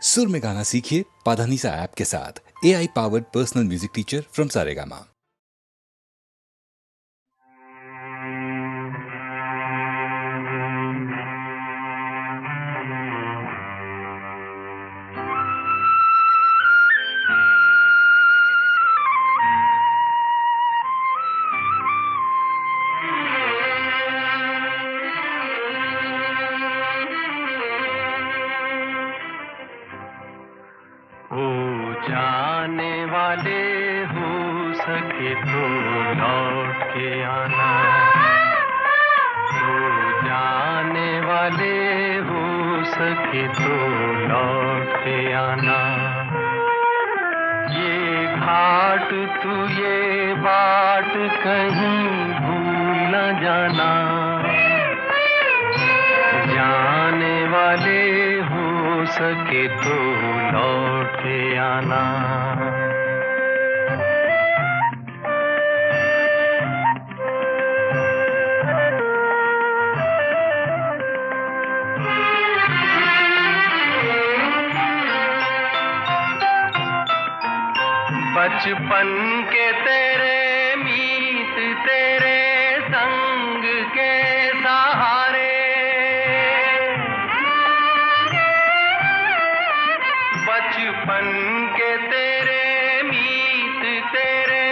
सुर में गाना सीखिए पाधानीसा ऐप के साथ। AI powered personal music teacher from Saregama. जाने वाले हो सके तो लौट के आना, तो जाने वाले हो सके तो लौट के आना। ये घाट तू ये बाट कहीं भूल न जाना, जाने वाले हो सके तो लौट के आना। बचपन के तेरे मीत तेरे संग के सहारे, बचपन के तेरे मीत तेरे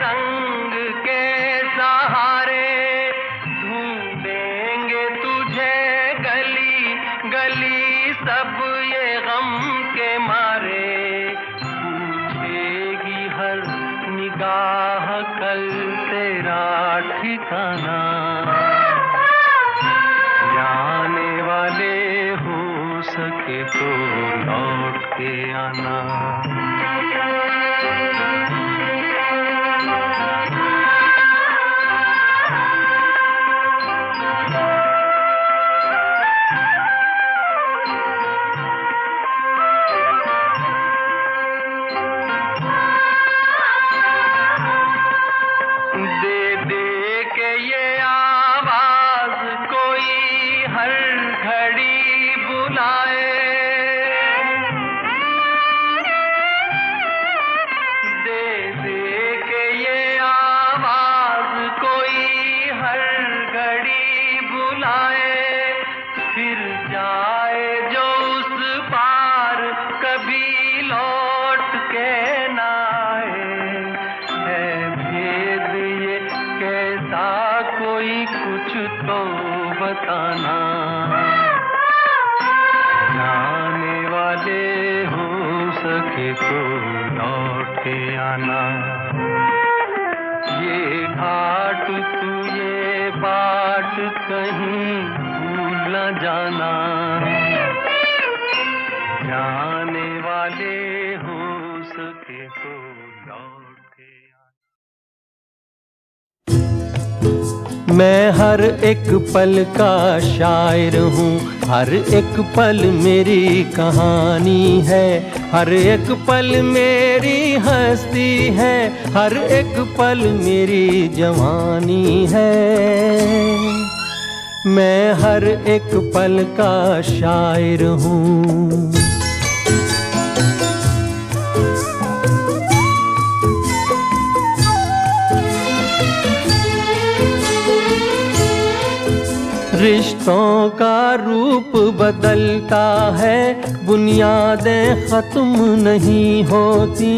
संग के सहारे, ढूंढेंगे तुझे गली गली सब ये गम के मारे। पूछेगी हर निगाह कल तेरा ठिकाना, जाने वाले हो सके तो लौट के आना। दे दे के ये आवाज कोई हर घड़ी बुलाए, दे दे के ये आवाज कोई हर घड़ी बुलाए। फिर जाए जो उस पार कभी लौट के ना आए। है भेद ये कैसा कोई कुछ तो बताना, जाने वाले हो सके तो लौट के आना। ये घाट तू ये बाट कहीं भूल न जाना, जाने वाले हो सके तो लौट के आना। मैं हर एक पल का शायर हूँ, हर एक पल मेरी कहानी है, हर एक पल मेरी हस्ती है, हर एक पल मेरी जवानी है। मैं हर एक पल का शायर हूँ। रिश्तों का रूप बदलता है, बुनियादें खत्म नहीं होती।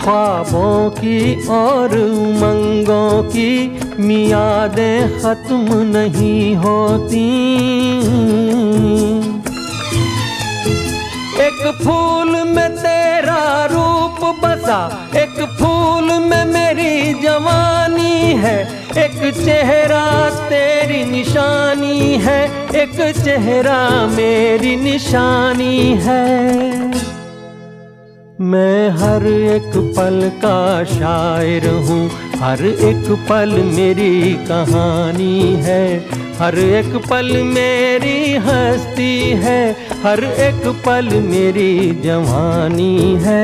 ख्वाबों की और उमंगों की मियादें खत्म नहीं होती। एक फूल में तेरा रूप बसा, एक फूल में मेरी जवानी है, एक चेहरा तेरी निशानी है, एक चेहरा मेरी निशानी है। मैं हर एक पल का शायर हूँ, हर एक पल मेरी कहानी है, हर एक पल मेरी हस्ती है, हर एक पल मेरी जवानी है।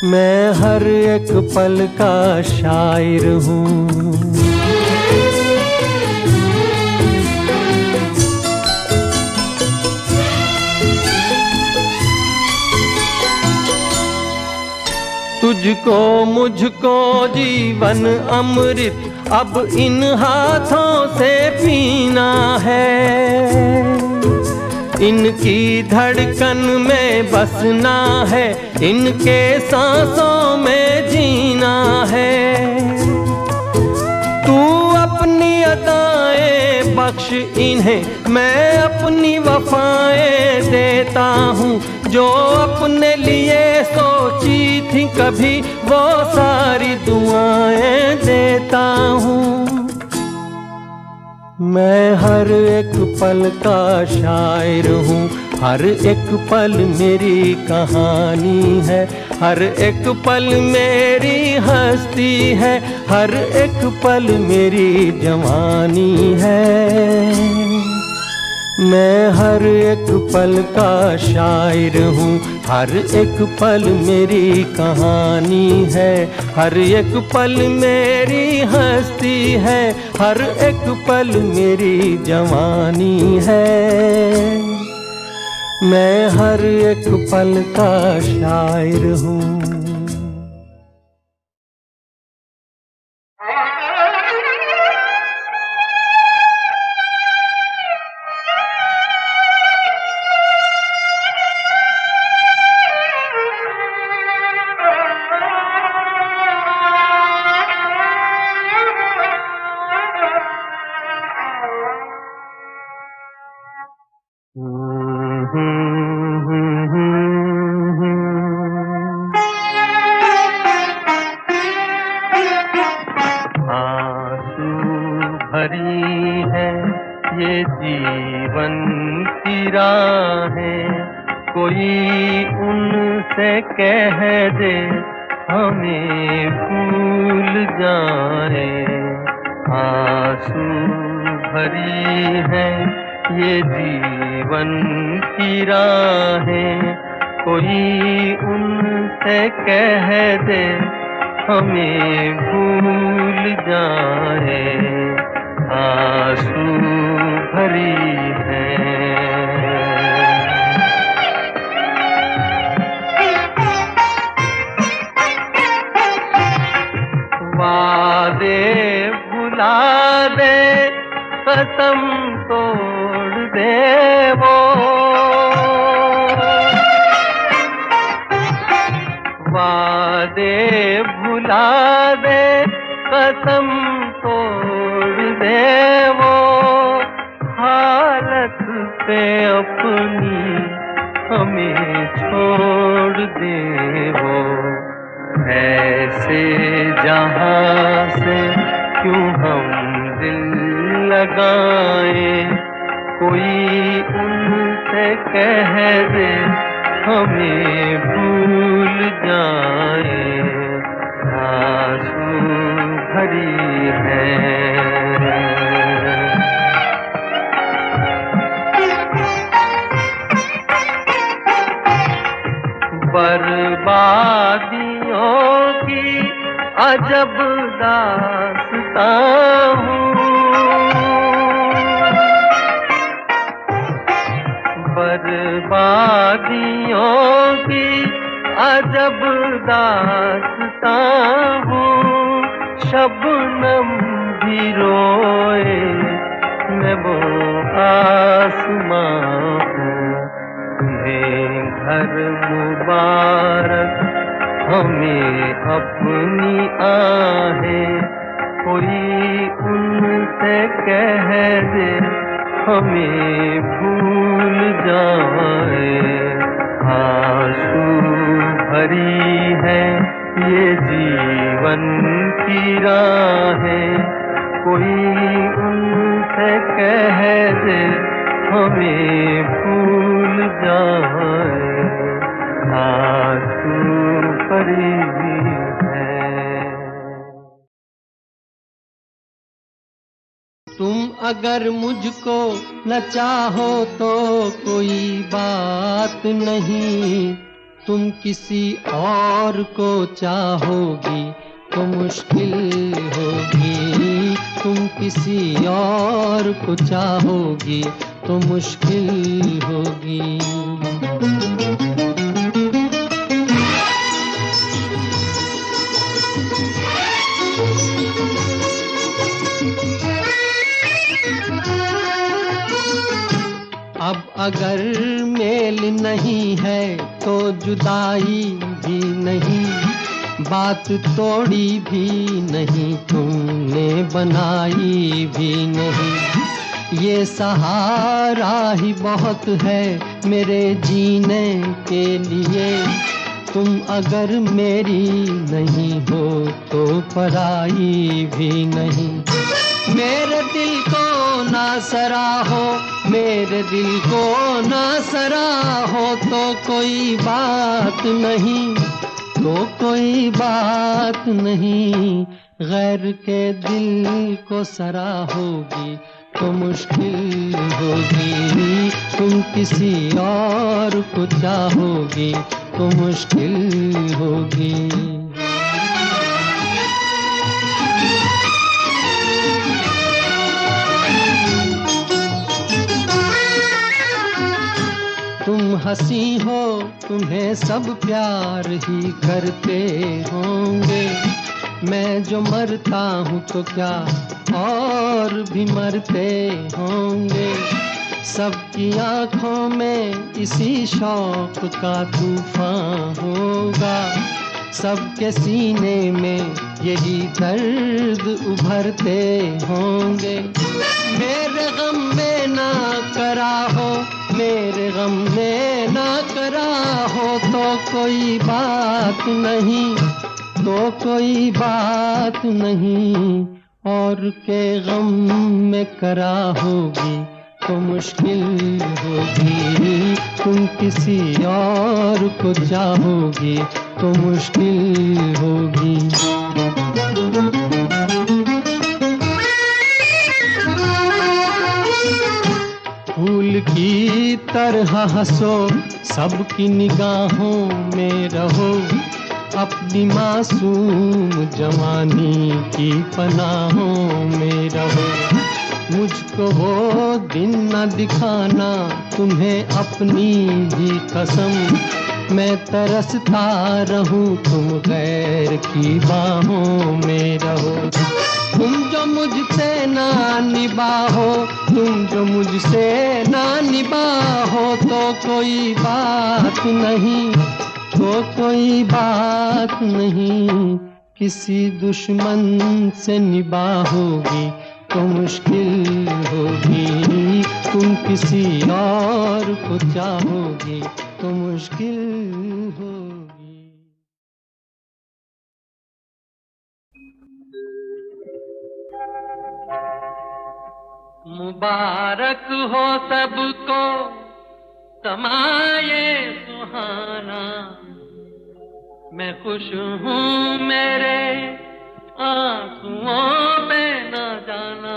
मैं हर एक पल का शायर हूँ। मुझको जीवन अमृत अब इन हाथों से पीना है। इनकी धड़कन में बसना है, इनके सांसों में जीना है। तू अपनी अदाएं बख्श इन्हें, मैं अपनी वफाएं देता हूँ। जो अपने लिए सोची थी कभी, वो सारी दुआएं देता हूँ। मैं हर एक पल का शायर हूँ, हर एक पल मेरी कहानी है। हर एक पल मेरी हस्ती है, हर एक पल मेरी जवानी है। मैं हर एक पल का शायर हूँ, हर एक पल मेरी कहानी है। हर एक पल मेरी हस्ती है, हर एक पल मेरी जवानी है। मैं हर एक पल का शायर हूँ। जीवन की राहें, कोई उनसे कह दे हमें भूल जाए। आंसू भरी है ये जीवन की राहें, कोई उनसे कह दे हमें भूल जाए। आंसू भरी है। वादे भुला दे, कसम तोड़ दे वो। वादे भुला दे, कसम तोड़ दे वो। हालत पे अपनी हमें छोड़ दे वो। ऐसे जहां से क्यों हम दिल लगाए, कोई उनसे कह दे हमें भूल जाए। आंसू भरी है। बर्बादियों की अजब दास्तां हूँ। बर्बादियों की अजब दास्तां हूँ। शबनम भी रोए, मैं वो आसमां हूँ। तुम्हें घर मुबारक, हमें अपनी आहें, कोई उनसे कह दे हमें भूल जाए। आंसू भरी है ये जीवन की राहें, कोई उनसे कह दे हमें भूल जाए। आंसू भरी है। तुम अगर मुझको न चाहो तो कोई बात नहीं, तुम किसी और को चाहोगी तो मुश्किल होगी। तुम किसी और को चाहोगी तो मुश्किल होगी। अब अगर मेल नहीं है तो जुदाई भी नहीं, बात तोड़ी भी नहीं, तुमने बनाई भी नहीं। ये सहारा ही बहुत है मेरे जीने के लिए, तुम अगर मेरी नहीं हो तो पराई भी नहीं। मेरे दिल को ना सराहो, मेरे दिल को ना सराहो, तो कोई बात नहीं, तो कोई बात नहीं। गैर के दिल को सराहोगी तो मुश्किल होगी, तुम किसी और को चाहोगी तो मुश्किल होगी। तुम हंसी हो, तुम्हें सब प्यार ही करते होंगे, मैं जो मरता हूँ तो क्या और भी मरते होंगे। सबकी आंखों में इसी शौक का तूफान होगा, सबके सीने में यही दर्द उभरते होंगे। मेरे गम में ना करा हो, मेरे गम में ना करा हो, तो कोई बात नहीं, तो कोई बात नहीं। और के गम में करा होगी तो मुश्किल होगी, तुम किसी और को चाहोगी तो मुश्किल होगी। फूल की तरह हंसो, सबकी निगाहों में रहो, अपनी मासूम जवानी की पनाहों में रहो। मुझको वो दिन न दिखाना तुम्हें अपनी भी कसम, मैं तरसता रहूं तुम गैर की बाहों में रहो। तुम जो मुझसे ना निभाओ, तुम जो मुझसे ना निभाओ, तो कोई बात नहीं, तो कोई बात नहीं। किसी दुश्मन से निभाओगी तो मुश्किल होगी, तुम किसी और को चाहोगी तो मुश्किल होगी। मुबारक हो सबको समाये सुहाना, मैं खुश हूँ मेरे आंसुओं पे न जाना,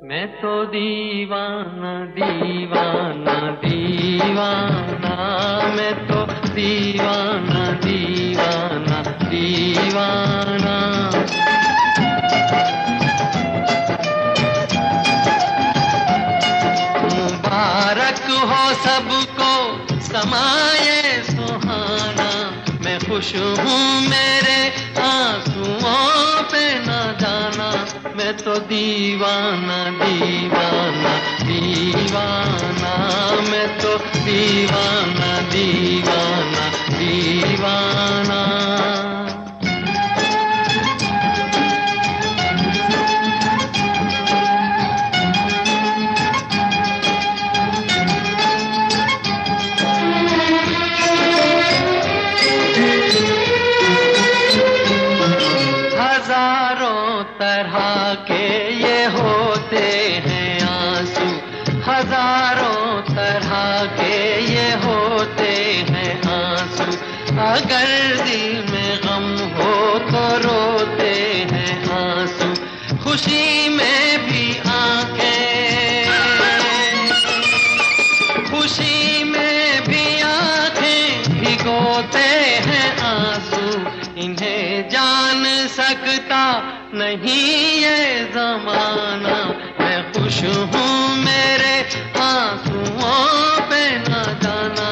मैं तो दीवाना दीवाना दीवाना, मैं तो दीवाना दीवाना दीवाना। मुबारक हो सबको समाये सुहाना, मैं खुश हूँ मेरे आंसुओं पे न जाना, मैं तो दीवाना दीवाना दीवाना, मैं तो दीवाना दीवाना दीवाना। तरह के ये होते हैं आंसू, हजारों तरह के ये होते हैं आंसू। अगर दिल में गम हो तो रोते हैं आंसू, खुशी में भी आंखें, खुशी में भी आंखें भिगोते हैं आंसू। इन्हें जान सकता नहीं ये जमाना, मैं खुश हूँ मेरे आंसुओं पे न जाना,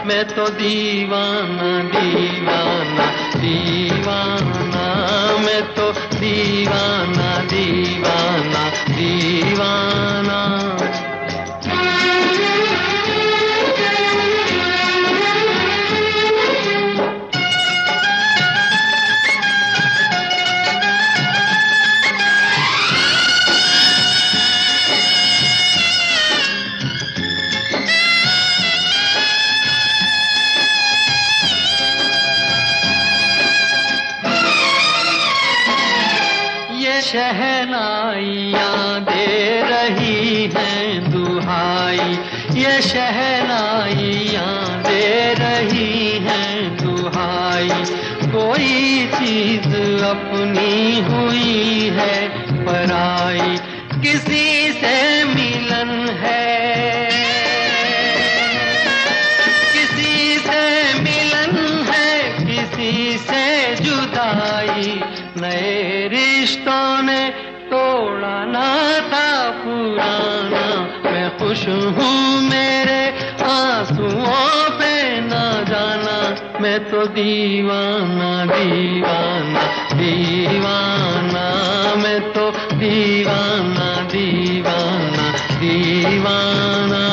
मैं तो दीवाना दीवाना दीवाना, मैं तो दीवाना दीवाना दीवाना। दुहाई, ये शहनाइयाँ दे रही हैं दुहाई। कोई चीज अपनी हुई है पराई, किसी से मिलन है, किसी से मिलन है, किसी से जुदाई। नए रिश्तों ने तोड़ा नाता पुराना, मैं खुश हूँ मेरे आंसुओं पे ना जाना, मैं तो दीवाना दीवाना दीवाना, मैं तो दीवाना दीवाना दीवाना।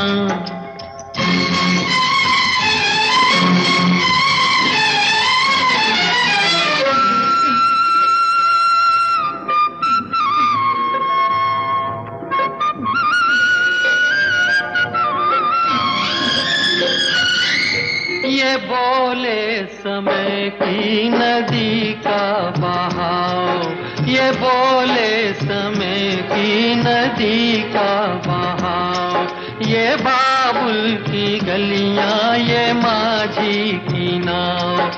ये बोले समय की नदी का बहाव, ये बोले समय की नदी का बहाव। ये बाबुल की गलियां, ये माझी की नाव,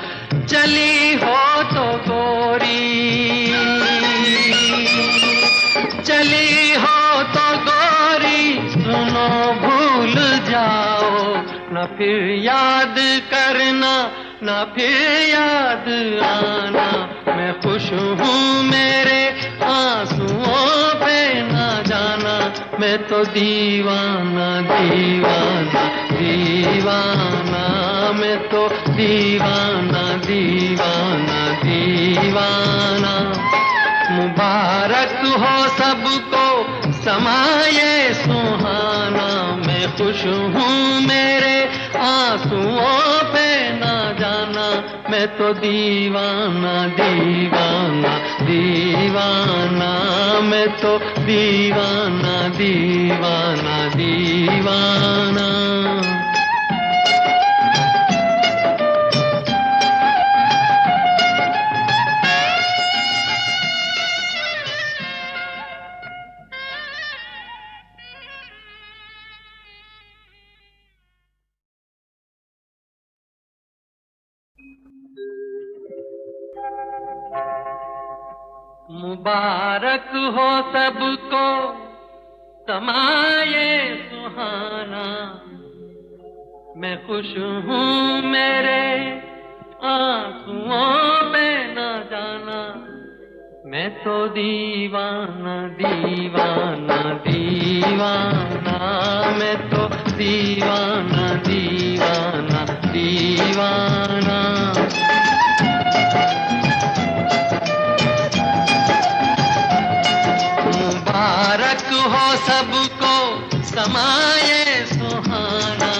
चली हो तो गोरी, चली हो तो गोरी, सुनो भूल जाओ, न फिर याद करना, न फिर याद आना। मैं खुश हूँ मेरे आंसुओं पे ना जाना, मैं तो दीवाना दीवाना दीवाना, मैं तो दीवाना दीवाना दीवाना। मुबारक हो सबको समाये सुहाना, मैं खुश हूँ मेरे आंसुओं पे ना जाना, मैं तो दीवाना दीवाना दीवाना, मैं तो दीवाना दीवाना दीवाना। मुबारक हो सबको समाये सुहाना, मैं खुश हूँ मेरे आंसुओं पे ना जाना, मैं तो दीवाना दीवाना दीवाना, मैं तो दीवाना दीवाना दीवाना। मुबारक हो सबको समाये सुहाना,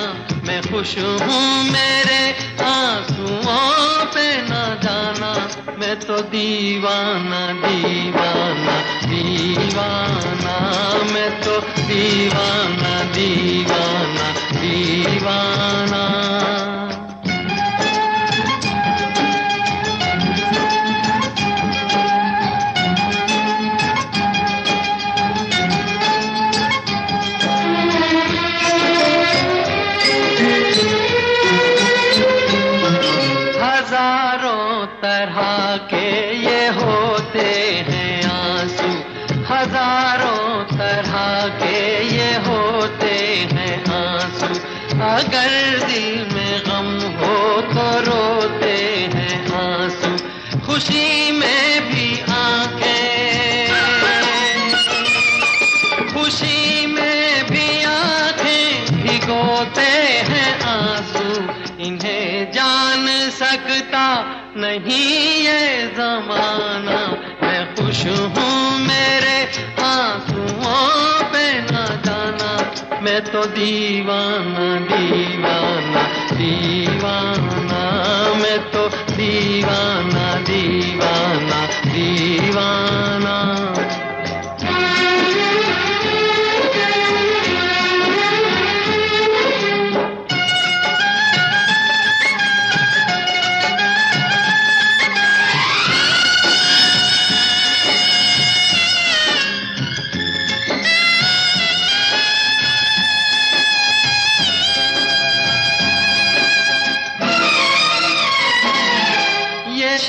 मैं खुश हूँ मेरे आंसुओं पे ना जाना, मैं तो दीवाना दीवाना दीवाना, मैं तो दीवाना दीवाना दीवाना। हजारों तरह के ये होते हैं आंसू, हजारों तरह के ये होते हैं आंसू। अगर दिल में गम हो तो रोते हैं आंसू, खुशी में भी आंखें, खुशी में भी आंखें भिगोते हैं आंसू। इन्हें जान सकता नहीं ये जमाना, मैं खुश हूँ मेरे आंसुओं पे ना जाना, मैं तो दीवाना दीवाना दीवाना, मैं तो दीवाना दीवाना दीवाना।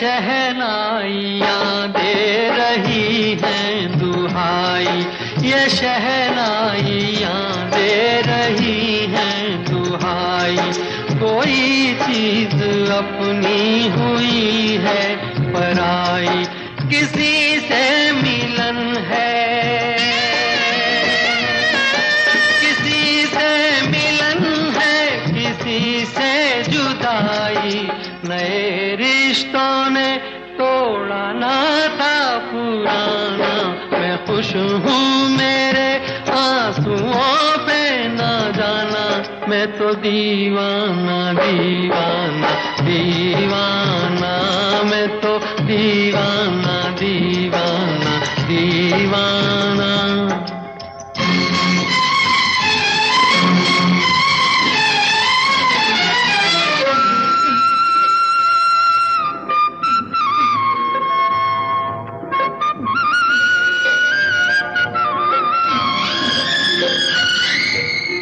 शहनाइयाँ दे रही हैं दुहाई, ये शहनाइयाँ दे रही हैं दुहाई। कोई चीज अपनी हुई है पराई, किसी से मिलन है, किसी से मिलन है, किसी से जुदाई। नए रिश्तों ने तोड़ा नाता पुराना, मैं खुश हूँ मेरे आंसुओं पे ना जाना, मैं तो दीवाना दीवाना दीवाना, मैं तो दीवाना दीवाना दीवाना।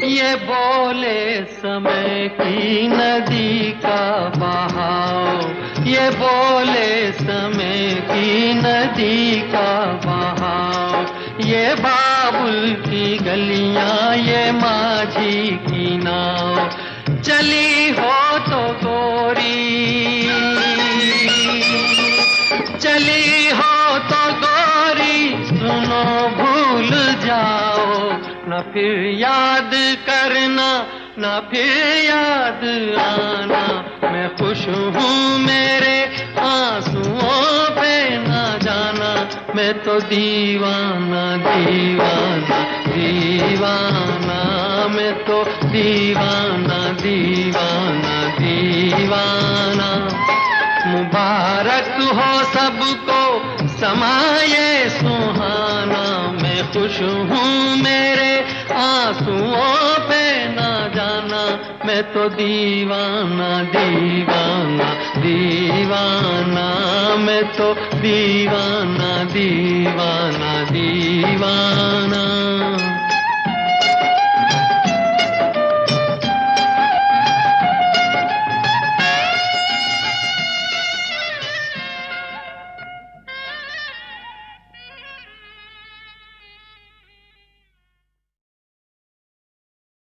ये बोले समय की नदी का बहाव, ये बोले समय की नदी का बहाव। ये बाबुल की गलियां, ये माझी की नाव, चली हो तो गोरी, चली हो तो गोरी, सुनो भूल जाओ, न फिर याद करना, न फिर याद आना। मैं खुश हूँ मेरे आंसुओं पे ना जाना, मैं तो दीवाना दीवाना दीवाना, मैं तो दीवाना दीवाना दीवाना। मुबारक हो सबको समाये सुहाना, मैं खुश हूँ मेरे आंसुओं पे ना जाना, मैं तो दीवाना दीवाना दीवाना, मैं तो दीवाना दीवाना दीवाना।